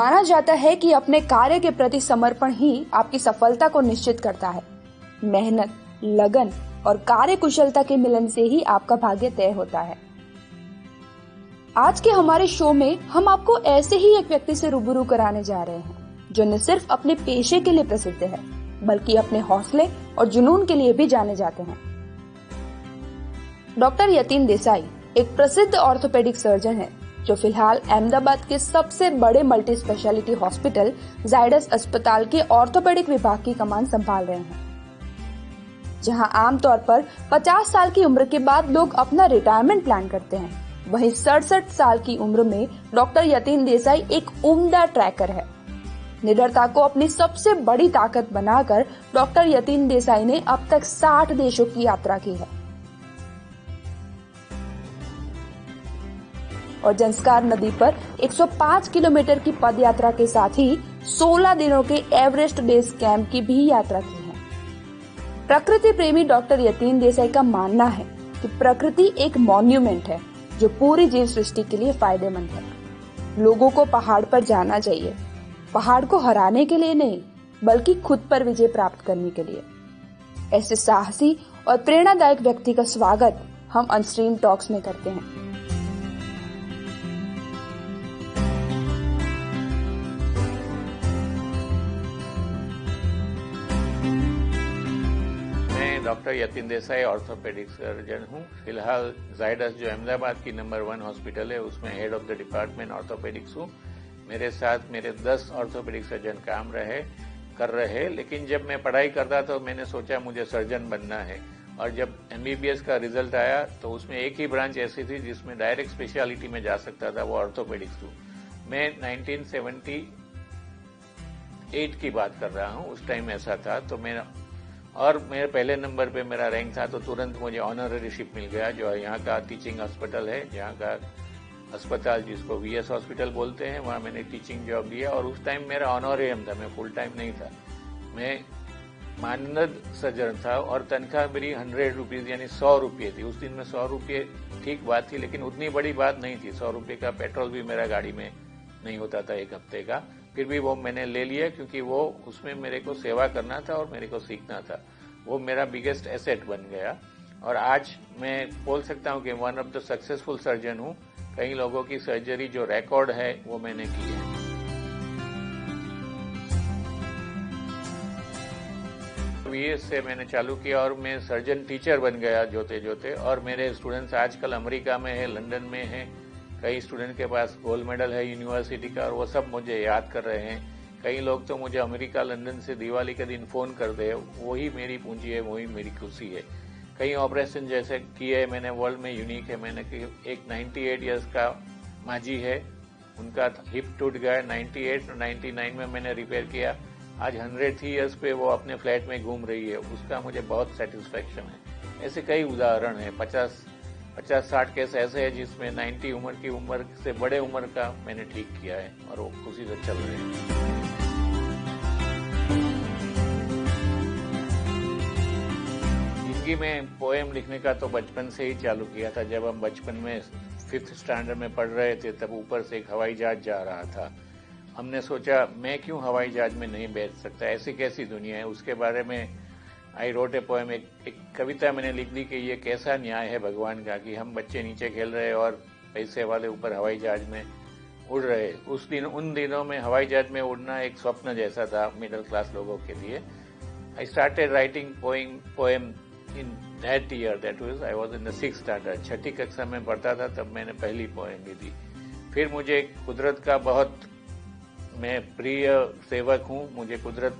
माना जाता है कि अपने कार्य के प्रति समर्पण ही आपकी सफलता को निश्चित करता है। मेहनत, लगन और कार्य कुशलता के मिलन से ही आपका भाग्य तय होता है। आज के हमारे शो में हम आपको ऐसे ही एक व्यक्ति से रूबरू कराने जा रहे हैं जो न सिर्फ अपने पेशे के लिए प्रसिद्ध है बल्कि अपने हौसले और जुनून के लिए भी जाने जाते हैं। डॉक्टर यतीन देसाई एक प्रसिद्ध ऑर्थोपेडिक सर्जन है जो फिलहाल अहमदाबाद के सबसे बड़े मल्टी स्पेशलिटी हॉस्पिटल जायडस अस्पताल के ऑर्थोपेडिक विभाग की कमान संभाल रहे हैं, जहां आमतौर पर 50 साल की उम्र के बाद लोग अपना रिटायरमेंट प्लान करते हैं। वहीं 67 साल की उम्र में डॉक्टर यतीन देसाई एक उम्दा ट्रैकर है। निडरता को अपनी सबसे बड़ी ताकत बनाकर डॉक्टर यतीन देसाई ने अब तक 60 देशों की यात्रा की है और जंस्कार नदी पर 105 किलोमीटर की पद यात्रा के साथ ही 16 दिनों के एवरेस्ट बेस कैंप की भी यात्रा की है। प्रकृति प्रेमी डॉक्टर यतीन देसाई का मानना है कि प्रकृति एक मॉन्यूमेंट है जो पूरी जीव सृष्टि के लिए फायदेमंद है। लोगों को पहाड़ पर जाना चाहिए, पहाड़ को हराने के लिए नहीं बल्कि खुद पर विजय प्राप्त करने के लिए। ऐसे साहसी और प्रेरणादायक व्यक्ति का स्वागत हम अनस्ट्रीम टॉक्स में करते हैं। Doctor Yatin Desai orthopaedic surgeon हूँ। फिलहाल जायडस जो अहमदाबाद की नंबर 1 हॉस्पिटल है उसमें head of the department orthopaedics हूँ। मेरे साथ मेरे 10 ऑर्थोपेडिक सर्जन काम कर रहे, लेकिन जब मैं पढ़ाई करता तो मैंने सोचा मुझे सर्जन बनना है और जब MBBS का रिजल्ट आया तो उसमें एक ही ब्रांच ऐसी थी जिसमें डायरेक्ट स्पेशलिटी में जा सकता था, वो ऑर्थोपेडिक्स थी। मैं 1978 की बात कर रहा हूँ, उस टाइम ऐसा था। तो मेरे पहले नंबर पे मेरा रैंक था तो तुरंत मुझे ऑनररीशिप मिल गया, जो यहाँ का टीचिंग हॉस्पिटल है, जहाँ का अस्पताल जिसको VS हॉस्पिटल बोलते हैं, वहाँ मैंने टीचिंग जॉब लिया और उस टाइम मेरा ऑनरेरियम था, मैं फुल टाइम नहीं था। मैं मानद सर्जन था और तनख्वाह मेरी 100 रुपीज यानी 100 रुपये थी। उस दिन में 100 रुपये ठीक बात थी, लेकिन उतनी बड़ी बात नहीं थी। 100 रुपये का पेट्रोल भी मेरा गाड़ी में नहीं होता था एक हफ्ते का, फिर भी वो मैंने ले लिया क्योंकि वो उसमें मेरे को सेवा करना था और मेरे को सीखना था। वो मेरा बिगेस्ट एसेट बन गया और आज मैं बोल सकता हूँ कि one of the successful surgeon हूँ। कई लोगों की सर्जरी जो रिकॉर्ड है वो मैंने की है। VS से मैंने चालू किया और मैं सर्जन टीचर बन गया जोते जोते, और मेरे स्टूडेंट्स आजकल अमेरिका में है, लंदन में है। कई स्टूडेंट के पास गोल्ड मेडल है यूनिवर्सिटी का और वो सब मुझे याद कर रहे हैं। कई लोग तो मुझे अमेरिका लंदन से दिवाली के दिन फोन कर दे, वही मेरी पूंजी है, वही मेरी खुशी है। कई ऑपरेशन जैसे किए मैंने, वर्ल्ड में यूनिक है। मैंने एक 98 इयर्स का माजी है, उनका हिप टूट गया 98 और 99 में मैंने रिपेयर किया। आज 103 इयर्स पे वो अपने फ्लैट में घूम रही है, उसका मुझे बहुत सेटिस्फेक्शन है। ऐसे कई उदाहरण है, 50-60 केस ऐसे हैं जिसमें 90 उम्र की उम्र से बड़े उम्र का मैंने ठीक किया है और वो खुशी से चल रहे हैं। जिंदगी में पोएम लिखने का तो बचपन से ही चालू किया था। जब हम बचपन में 5th स्टैंडर्ड में पढ़ रहे थे तब ऊपर से एक हवाई जहाज जा रहा था। हमने सोचा मैं क्यों हवाई जहाज में नहीं बैठ सकता, ऐसी कैसी दुनिया है। उसके बारे में आई रोट ए पोएम, एक कविता मैंने लिख दी कि ये कैसा न्याय है भगवान का कि हम बच्चे नीचे खेल रहे और पैसे वाले ऊपर हवाई जहाज में उड़ रहे। उन दिनों में हवाई जहाज में उड़ना एक स्वप्न जैसा था मिडिल क्लास लोगों के लिए। I started writing poem in that year, that was I was in the 6th standard. 6ठी कक्षा में पढ़ता था तब मैंने पहली पोएम ली थी। फिर मुझे कुदरत का बहुत, मैं प्रिय सेवक हूँ, मुझे कुदरत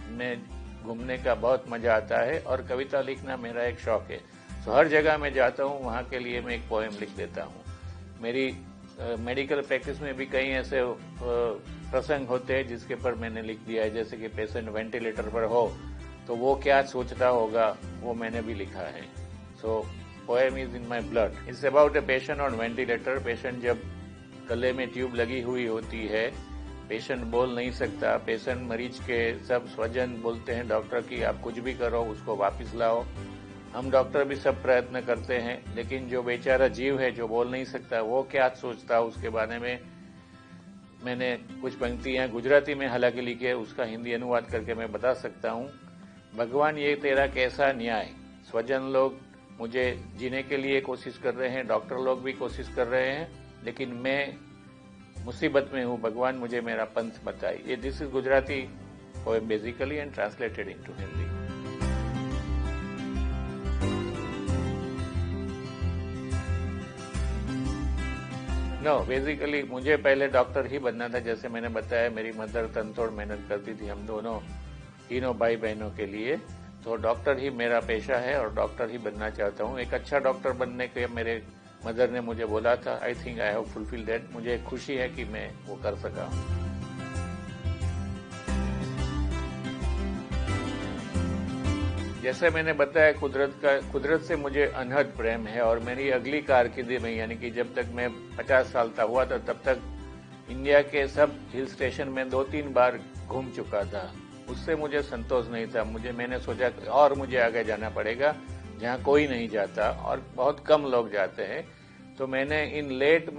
में घूमने का बहुत मजा आता है और कविता लिखना मेरा एक शौक है। तो हर जगह मैं जाता हूँ वहाँ के लिए मैं एक पोएम लिख देता हूँ। मेरी मेडिकल प्रैक्टिस में भी कई ऐसे प्रसंग होते हैं जिसके पर मैंने लिख दिया है, जैसे कि पेशेंट वेंटिलेटर पर हो तो वो क्या सोचता होगा, वो मैंने भी लिखा है। So poem is in my blood. It's about a patient on ventilator. Patient जब गले में ट्यूब लगी हुई होती है, पेशेंट बोल नहीं सकता, पेशेंट मरीज के सब स्वजन बोलते हैं डॉक्टर की आप कुछ भी करो उसको वापस लाओ। हम डॉक्टर भी सब प्रयत्न करते हैं, लेकिन जो बेचारा जीव है जो बोल नहीं सकता वो क्या सोचता उसके बारे में मैंने कुछ पंक्तियां गुजराती में हालांकि लिखी है, उसका हिंदी अनुवाद करके मैं बता सकता हूँ। भगवान ये तेरा कैसा न्याय, स्वजन लोग मुझे जीने के लिए कोशिश कर रहे हैं, डॉक्टर लोग भी कोशिश कर रहे हैं, लेकिन मैं मुसीबत में हूँ, भगवान मुझे मेरा पंथ बताए। ये this is Gujarati poem basically and translated into Hindi. No, basically मुझे पहले डॉक्टर ही बनना था। जैसे मैंने बताया, मेरी मदर तनतोड़ मेहनत करती थी हम दोनों तीनों भाई बहनों के लिए, तो डॉक्टर ही मेरा पेशा है और डॉक्टर ही बनना चाहता हूँ। एक अच्छा डॉक्टर बनने के मेरे मदर ने मुझे बोला था। I think I have fulfil that. मुझे खुशी है कि मैं वो कर सका। जैसे मैंने बताया, कुदरत से मुझे अनहद प्रेम है और मेरी अगली कारकिर्दी में, यानी कि जब तक मैं 50 साल का हुआ था तब तक इंडिया के सब हिल स्टेशन में 2-3 बार घूम चुका था। उससे मुझे संतोष नहीं था। मैंने सोचा और मुझे आगे जाना पड़ेगा जहाँ कोई नहीं जाता और बहुत कम लोग जाते हैं। तो मैंने in late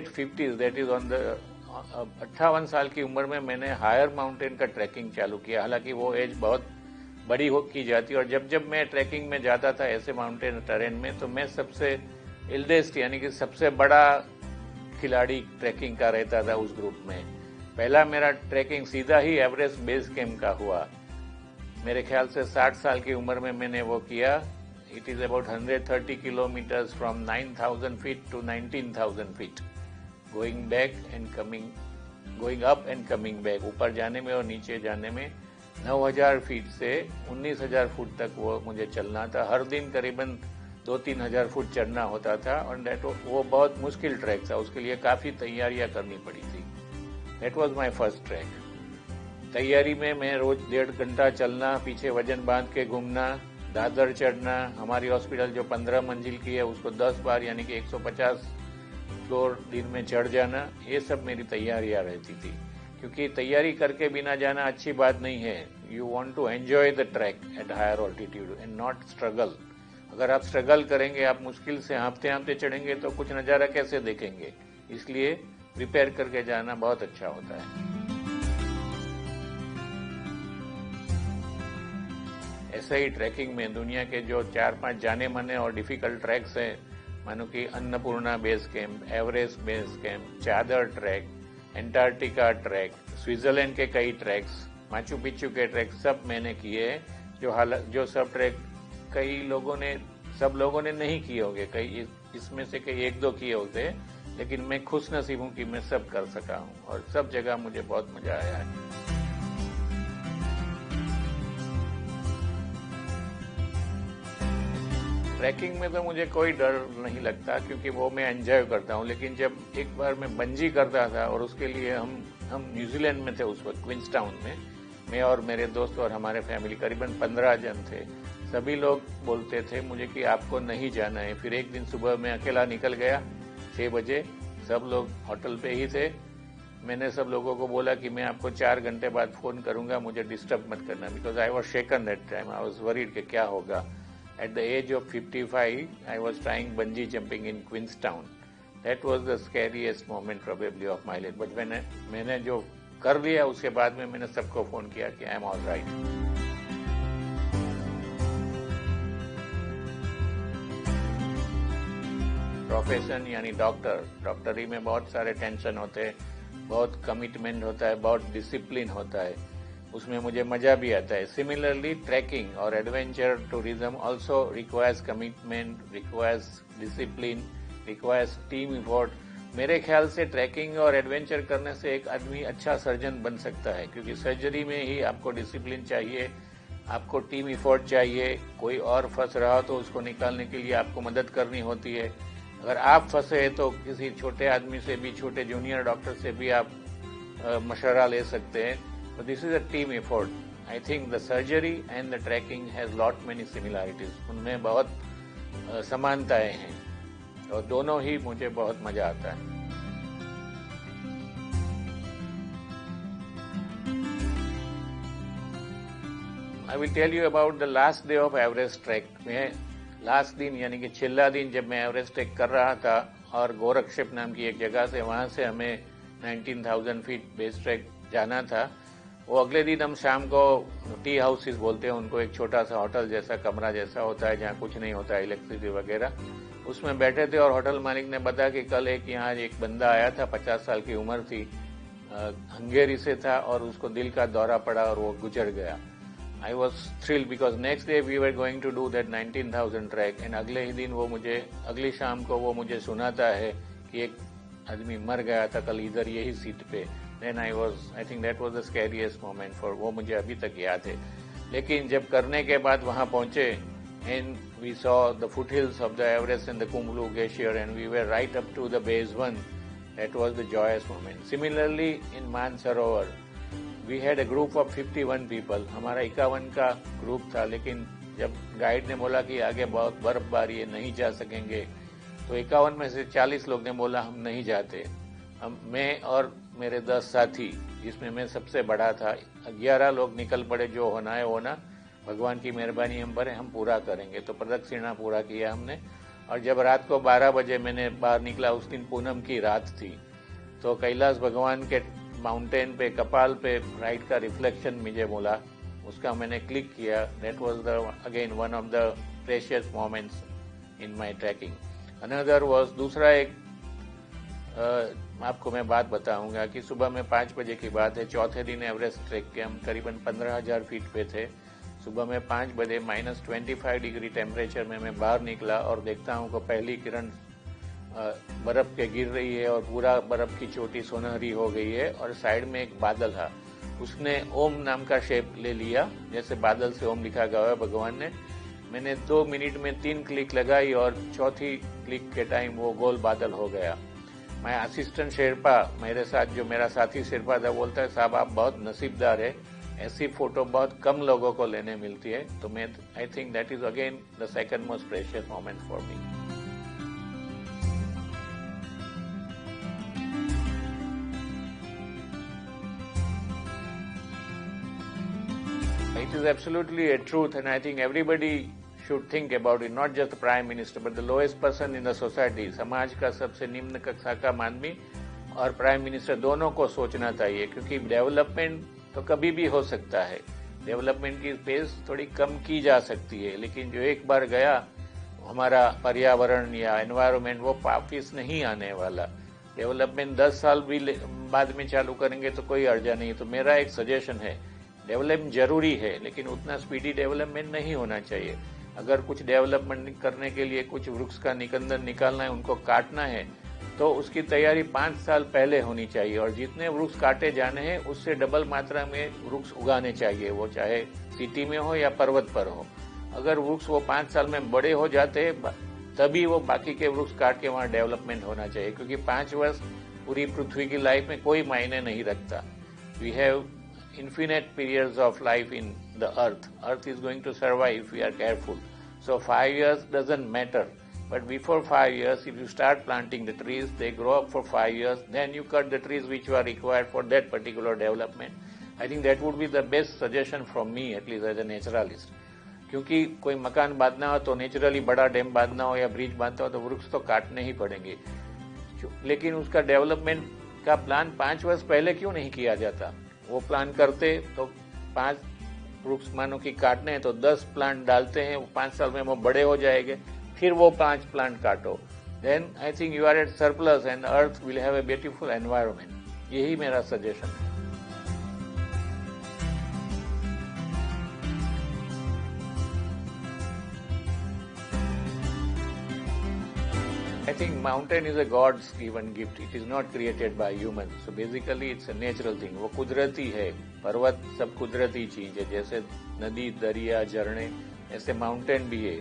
50s, that is on the 58 साल की उम्र में मैंने हायर माउंटेन का ट्रैकिंग चालू किया। हालांकि वो एज बहुत बड़ी की जाती है और जब मैं ट्रैकिंग में जाता था ऐसे माउंटेन टेरेन में, तो मैं सबसे एल्डेस्ट यानी कि सबसे बड़ा खिलाड़ी ट्रैकिंग का रहता था उस ग्रुप में। पहला मेरा ट्रैकिंग सीधा ही एवरेस्ट बेस कैंप का हुआ। मेरे ख्याल से 60 साल की उम्र में मैंने वो किया। It is about 130 kilometres from 9,000 feet to 19,000 feet, going back and coming, going up and coming back, ऊपर जाने में और नीचे जाने में। 9,000 फीट से 19,000 फुट तक वो मुझे चलना था। हर दिन करीबन 2-3 हजार फुट चढ़ना होता था और वो बहुत मुश्किल ट्रैक था। उसके लिए काफी तैयारियां करनी पड़ी थी। That was my first track. तैयारी में मैं रोज 1.5 घंटा चलना, पीछे वजन बांध के घूमना, दादर चढ़ना, हमारी हॉस्पिटल जो 15 मंजिल की है उसको 10 बार यानी कि 150 फ्लोर दिन में चढ़ जाना, ये सब मेरी तैयारियां रहती थी। क्योंकि तैयारी करके बिना जाना अच्छी बात नहीं है। You want to enjoy the trek at higher altitude and not struggle. अगर आप स्ट्रगल करेंगे, आप मुश्किल से हाँफते चढ़ेंगे तो कुछ नजारा कैसे देखेंगे। इसलिए प्रिपेयर करके जाना बहुत अच्छा होता है। ऐसे ही ट्रैकिंग में दुनिया के जो 4-5 जाने माने और डिफिकल्ट ट्रैक्स हैं, मानो कि Annapurna base camp, Everest base camp, चादर ट्रैक, एंटार्क्टिका ट्रैक, स्विट्जरलैंड के कई ट्रैक्स, माचू पिच्चू के ट्रैक, सब मैंने किए हैं। जो सब ट्रैक सब लोगों ने नहीं किए होंगे, कई इसमें से कई 1-2 किए होते, लेकिन मैं खुश नसीब हूं कि मैं सब कर सका हूं और सब जगह मुझे बहुत मजा आया है। ट्रैकिंग में तो मुझे कोई डर नहीं लगता क्योंकि वो मैं एंजॉय करता हूं। लेकिन जब एक बार मैं बंजी करता था और उसके लिए हम न्यूजीलैंड में थे उस वक्त, क्वींसटाउन में, मैं और मेरे दोस्त और हमारे फैमिली करीबन 15 जन थे। सभी लोग बोलते थे मुझे कि आपको नहीं जाना है। फिर एक दिन सुबह मैं अकेला निकल गया 6 बजे, सब लोग होटल पे ही थे। मैंने सब लोगों को बोला कि मैं आपको 4 घंटे बाद फोन करूंगा, मुझे डिस्टर्ब मत करना, because I was shaken that time. I was worried कि क्या होगा। At the age of 55, I was trying bungee jumping in Queenstown. That was the scariest moment probably of my life. But मैंने जो कर लिया उसके बाद में मैंने सबको फोन किया कि I am all right. Profession यानी डॉक्टरी में बहुत सारे टेंशन होते हैं, बहुत कमिटमेंट होता है, बहुत डिसिप्लिन होता है, उसमें मुझे मजा भी आता है। सिमिलरली ट्रैकिंग और adventure tourism also requires commitment, requires discipline, requires team effort. मेरे ख्याल से ट्रैकिंग और एडवेंचर करने से एक आदमी अच्छा सर्जन बन सकता है, क्योंकि सर्जरी में ही आपको डिसिप्लिन चाहिए, आपको टीम इफोर्ट चाहिए। कोई और फंस रहा हो तो उसको निकालने के लिए आपको मदद करनी होती है। अगर आप फंसे तो किसी छोटे आदमी से भी, छोटे जूनियर डॉक्टर से भी आप मशवरा ले सकते हैं। So this is a team effort. I think the surgery and the trekking has lot many similarities. उनमें बहुत समानताएं हैं और दोनों ही मुझे बहुत मजा आता है। I will tell you about the last day of Everest trek. मैं लास्ट दिन यानी कि छेल्ला दिन जब मैं एवरेस्ट ट्रेक कर रहा था और गोरक्षेप नाम की एक जगह से वहां से हमें 19,000 फीट बेस ट्रैक जाना था। वो अगले दिन हम शाम को टी हाउसेस बोलते हैं उनको, एक छोटा सा होटल जैसा कमरा जैसा होता है जहाँ कुछ नहीं होता है, इलेक्ट्रिसिटी वगैरह, उसमें बैठे थे और होटल मालिक ने बताया कि कल यहाँ एक बंदा आया था, 50 साल की उम्र थी, हंगेरी से था और उसको दिल का दौरा पड़ा और वो गुजर गया। I was thrilled because next day we were going to do that 19,000 trek and अगले ही दिन अगली शाम को वो मुझे सुनाता है कि एक आदमी मर गया था कल इधर यही सीट पे। Then I think that was the scariest moment for, वो मुझे अभी तक याद है। लेकिन जब करने के बाद वहां पहुंचे and we saw the foot hills of the Everest and the Khumbu glacier and we were right up to the base 1, that was the joyous moment. Similarly in Mansarovar we had a group of 51 people, हमारा 51 का group था, लेकिन जब guide ने बोला कि आगे बहुत बर्फबारी है नहीं जा सकेंगे, तो 51 में से 40 लोग ने बोला हम नहीं जाते। मैं और मेरे 10 साथी, जिसमें मैं सबसे बड़ा था, 11 लोग निकल पड़े, जो होना है होना, भगवान की मेहरबानी हम पर है, हम पूरा करेंगे। तो प्रदक्षिणा पूरा किया हमने। और जब रात को 12 बजे मैंने बाहर निकला, उस दिन पूनम की रात थी, तो कैलाश भगवान के माउंटेन पे, कपाल पे लाइट का रिफ्लेक्शन मुझे मिला, उसका मैंने क्लिक किया। That was the again one of the precious moments in my trekking. Another was, दूसरा एक आपको मैं बात बताऊंगा कि सुबह में 5 बजे की बात है, चौथे दिन एवरेस्ट ट्रैक के हम करीबन 15,000 फीट पे थे। सुबह में 5 बजे -25 डिग्री टेम्परेचर में मैं बाहर निकला और देखता हूं कि पहली किरण बर्फ के गिर रही है और पूरा बर्फ की चोटी सुनहरी हो गई है और साइड में एक बादल था, उसने ओम नाम का शेप ले लिया, जैसे बादल से ओम लिखा गया है भगवान ने। मैंने 2 मिनट में 3 क्लिक लगाई और चौथी क्लिक के टाइम वो गोल बादल हो गया। मैं असिस्टेंट शेरपा, मेरे साथ जो मेरा साथी शेरपा था, बोलता है साहब आप बहुत नसीबदार है, ऐसी फोटो बहुत कम लोगों को लेने मिलती है। तो मैं आई think that is again the second most precious moment for me. It is absolutely a truth, and I think everybody should think about it, not just the Prime Minister, but the lowest person in the society. समाज का सबसे निम्न कक्षा का आदमी और prime minister दोनों को सोचना चाहिए, क्योंकि डेवलपमेंट तो कभी भी हो सकता है, डेवलपमेंट की पेस थोड़ी कम की जा सकती है, लेकिन जो एक बार गया हमारा पर्यावरण या एनवायरनमेंट, वो वापिस नहीं आने वाला। डेवलपमेंट 10 साल भी बाद में चालू करेंगे तो कोई अर्जा नहीं। तो मेरा एक सजेशन है, डेवलपमेंट जरूरी है, लेकिन उतना स्पीडी डेवलपमेंट नहीं होना चाहिए। अगर कुछ डेवलपमेंट करने के लिए कुछ वृक्ष का निकंदन निकालना है, उनको काटना है, तो उसकी तैयारी 5 साल पहले होनी चाहिए और जितने वृक्ष काटे जाने हैं उससे डबल मात्रा में वृक्ष उगाने चाहिए, वो चाहे सिटी में हो या पर्वत पर हो। अगर वृक्ष वो 5 साल में बड़े हो जाते तभी वो बाकी के वृक्ष काट के वहाँ डेवलपमेंट होना चाहिए, क्योंकि 5 वर्ष पूरी पृथ्वी की लाइफ में कोई मायने नहीं रखता। We have infinite periods of life in the earth. Earth is going to survive if we are careful. So 5 years doesn't matter. But before 5 years, if you start planting the trees, they grow up for 5 years, then you cut the trees which are required for that particular development. I think that would be the best suggestion from me, at least as a naturalist. क्योंकि कोई मकान बांधना हो तो naturally बड़ा dam बांधना हो या ब्रिज बांधना हो तो वृक्ष तो काटने ही पड़ेंगे, लेकिन उसका डेवलपमेंट का प्लान 5 वर्ष पहले क्यों नहीं किया जाता? वो प्लान करते तो 5 वृक्ष मानो कि काटने हैं तो 10 प्लांट डालते हैं, वो 5 साल में वो बड़े हो जाएंगे, फिर वो 5 प्लांट काटो, then I think you are at surplus and earth will have a beautiful environment. यही मेरा सजेशन है। I think mountain is a God's given gift. It is not created by humans. So basically it's a natural thing. वो कुदरती है, पर्वत सब कुदरती चीज है, जैसे नदी, दरिया, झरने, ऐसे माउंटेन भी है।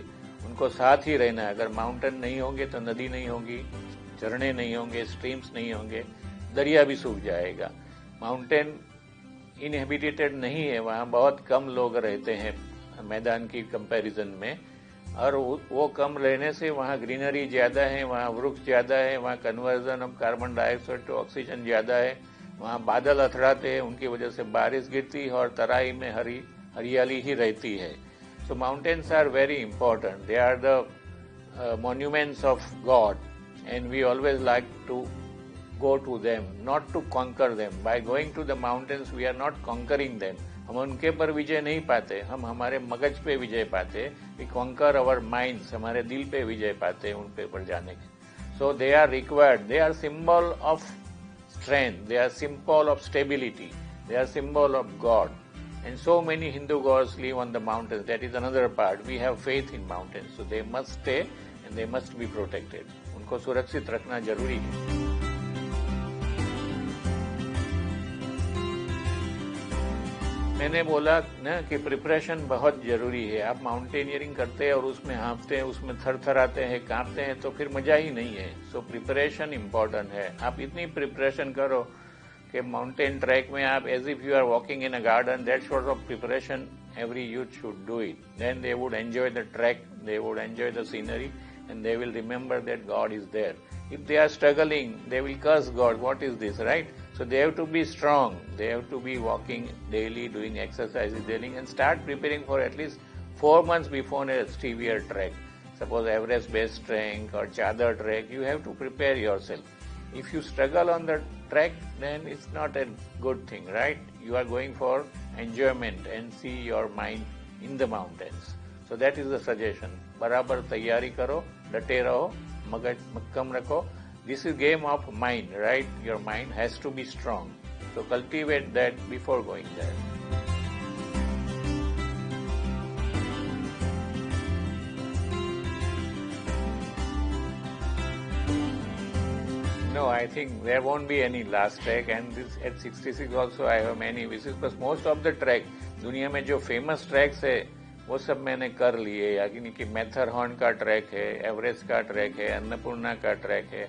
उनको साथ ही रहना है। अगर माउंटेन नहीं होंगे तो नदी नहीं होगी, झरने नहीं होंगे, स्ट्रीम्स नहीं होंगे, दरिया भी सूख जाएगा। माउंटेन इनहेबिटेटेड नहीं है, वहाँ बहुत कम लोग रहते हैं मैदान की कंपैरिजन में, और वो कम रहने से वहाँ ग्रीनरी ज्यादा है, वहाँ वृक्ष ज्यादा है, वहाँ conversion of carbon dioxide to oxygen ज्यादा है, वहाँ बादल अथड़ाते हैं, उनकी वजह से बारिश गिरती है और तराई में हरियाली ही रहती है। So mountains are very important, they are the monuments of God, and we always like to go to them, not to conquer them. By going to the mountains, we are not conquering them. हम उनके पर विजय नहीं पाते, हम हमारे मगज पे विजय पाते. We conquer our minds, हमारे दिल पे विजय पाते उन पे पर जाने के. So they are required. They are symbol of strength. They are symbol of stability. They are symbol of God. And so many Hindu gods live on the mountains. That is another part. We have faith in mountains. So they must stay and they must be protected. उनको सुरक्षित रखना जरूरी है. मैंने बोला ना कि preparation बहुत जरूरी है. आप माउंटेनियरिंग करते हैं और उसमें हाँफते हैं, उसमें थर थर आते हैं, कांपते हैं, तो फिर मजा ही नहीं है. सो प्रिपरेशन इम्पोर्टेंट है. आप इतनी प्रिपरेशन करो कि माउंटेन ट्रैक में आप as if you are walking in a garden. That sort of preparation every youth should do it. Then they would enjoy the trek, they would enjoy the scenery, and they will remember that God is there. If they are struggling, they will curse God. What is this, right? So they have to be strong. They have to be walking daily, doing exercises daily, and start preparing for at least 4 months before a severe trek. Suppose Everest Base Trek or Chadar Trek, you have to prepare yourself. If you struggle on the trek, then it's not a good thing, right? You are going for enjoyment and see your mind in the mountains. So that is the suggestion. बराबर तैयारी करो, डटे रहो, मगज मक्कम रखो. This is game of mind, right? Your mind has to be strong. So cultivate that before going there. No, I think there won't be any last trek, and this at 66 also I have many wishes, because most of the trek, दुनिया में जो famous tracks है वो सब मैंने कर लिए. यानी कि मैथरहॉर्न का ट्रैक है, एवरेस्ट का ट्रैक है, अन्नपूर्णा का ट्रैक है,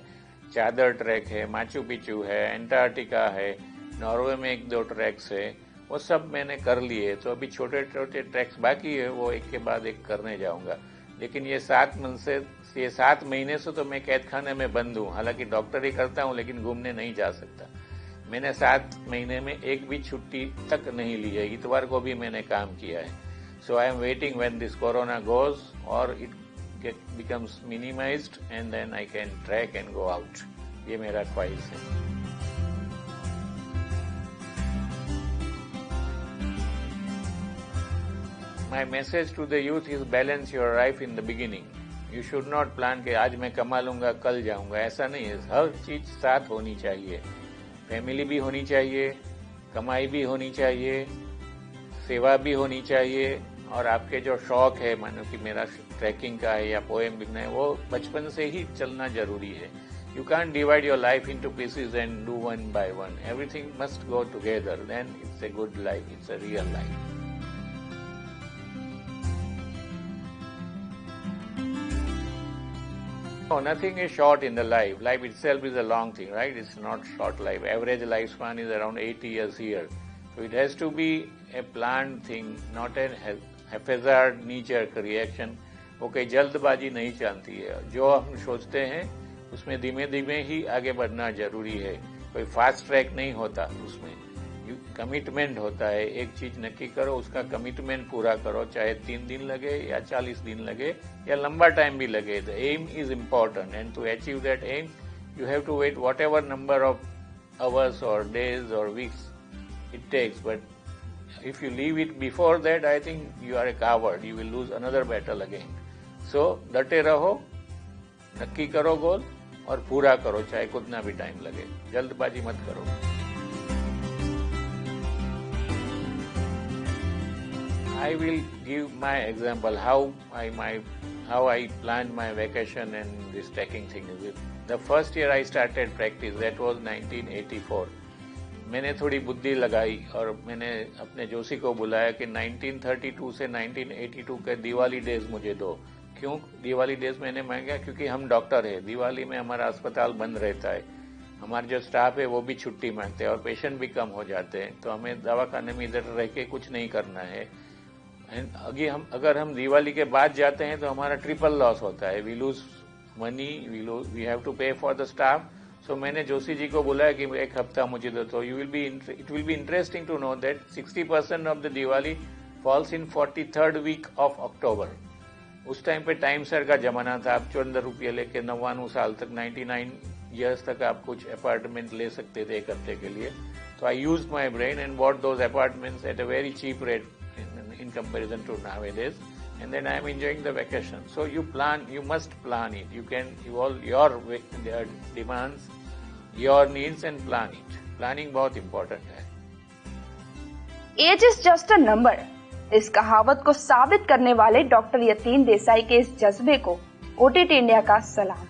चादर ट्रैक है, माचू पिचू है, एंटार्क्टिका है, नॉर्वे में 1-2 ट्रैक्स है, वो सब मैंने कर लिए. तो अभी छोटे छोटे ट्रैक्स बाकी है, वो एक के बाद एक करने जाऊंगा. लेकिन ये 7 महीने से तो मैं कैद खाने में बंद हूँ. हालांकि डॉक्टरी करता हूँ लेकिन घूमने नहीं जा सकता. मैंने 7 महीने में एक भी छुट्टी तक नहीं ली है. इतवार को भी मैंने काम किया है. So I am waiting when this corona goes और it becomes minimized and then I can trek and go out. ये मेरा ख्वाहिश है. My message to the youth is balance your life in the beginning. You should not plan कि आज मैं कमा लूंगा कल जाऊंगा. ऐसा नहीं है. हर चीज साथ होनी चाहिए. फैमिली भी होनी चाहिए, कमाई भी होनी चाहिए, सेवा भी होनी चाहिए, और आपके जो शौक है, मानो कि मेरा ट्रैकिंग का है या पोएम लिखना है, वो बचपन से ही चलना जरूरी है. You can't divide your life into pieces and do one by one. Everything must go together. Then it's a good life. It's a real life. No, nothing is short in the life. Life itself is a long thing, right? It's not short life. Average lifespan is around 80 years here. So it has to be a planned thing, not a haphazard knee-jerk reaction. वो कोई जल्दबाजी नहीं चाहती है. जो हम सोचते हैं उसमें धीमे धीमे ही आगे बढ़ना जरूरी है. कोई फास्ट ट्रैक नहीं होता. उसमें कमिटमेंट होता है. एक चीज नक्की करो, उसका कमिटमेंट पूरा करो, चाहे 3 दिन लगे या 40 दिन लगे या लंबा टाइम भी लगे. The aim is important, and to achieve that aim you have to wait whatever number of hours और डेज और weeks it takes. But if you leave it before that, I think you are a coward. You will lose another battle again. So डटे रहो, नक्की करो गोल और पूरा करो, चाहे कितना भी टाइम लगे. जल्दबाजी मत करो. I will give my example how I planned my vacation and this trekking thing. The first year I started practice, that was 1984. मैंने थोड़ी बुद्धि लगाई और मैंने अपने जोशी को बुलाया कि 1932 से 1982 के दिवाली डेज मुझे दो. क्यों दिवाली डेज मैंने मांगा? क्योंकि हम डॉक्टर है. दिवाली में हमारा अस्पताल बंद रहता है, हमारे जो स्टाफ है वो भी छुट्टी मांगते हैं और पेशेंट भी कम हो जाते हैं. तो हमें दवाखाने में इधर रह के कुछ नहीं करना है. अगर हम दिवाली के बाद जाते हैं तो हमारा ट्रिपल लॉस होता है. We lose money, we have to pay for the staff. So मैंने जोशी जी को बुलाया कि 1 हफ्ता मुझे दो. तो it will be interesting to know that 60% of the Diwali falls in 43rd week of October. उस टाइम पे टाइम सर का जमाना था. आप 14 रुपये लेके 99 साल तक 99 ईयर्स तक आप कुछ अपार्टमेंट ले सकते थे एक हफ्ते के लिए. So I used my brain and bought those apartments at a very cheap rate in comparison to nowadays. And then I am enjoying the vacation. So you must plan it. Your demands, your needs and plan it. Planning बहुत important है. Age is just a number. इस कहावत को साबित करने वाले doctor Yatin Desai के इस जज्बे को OTT इंडिया का सलाम.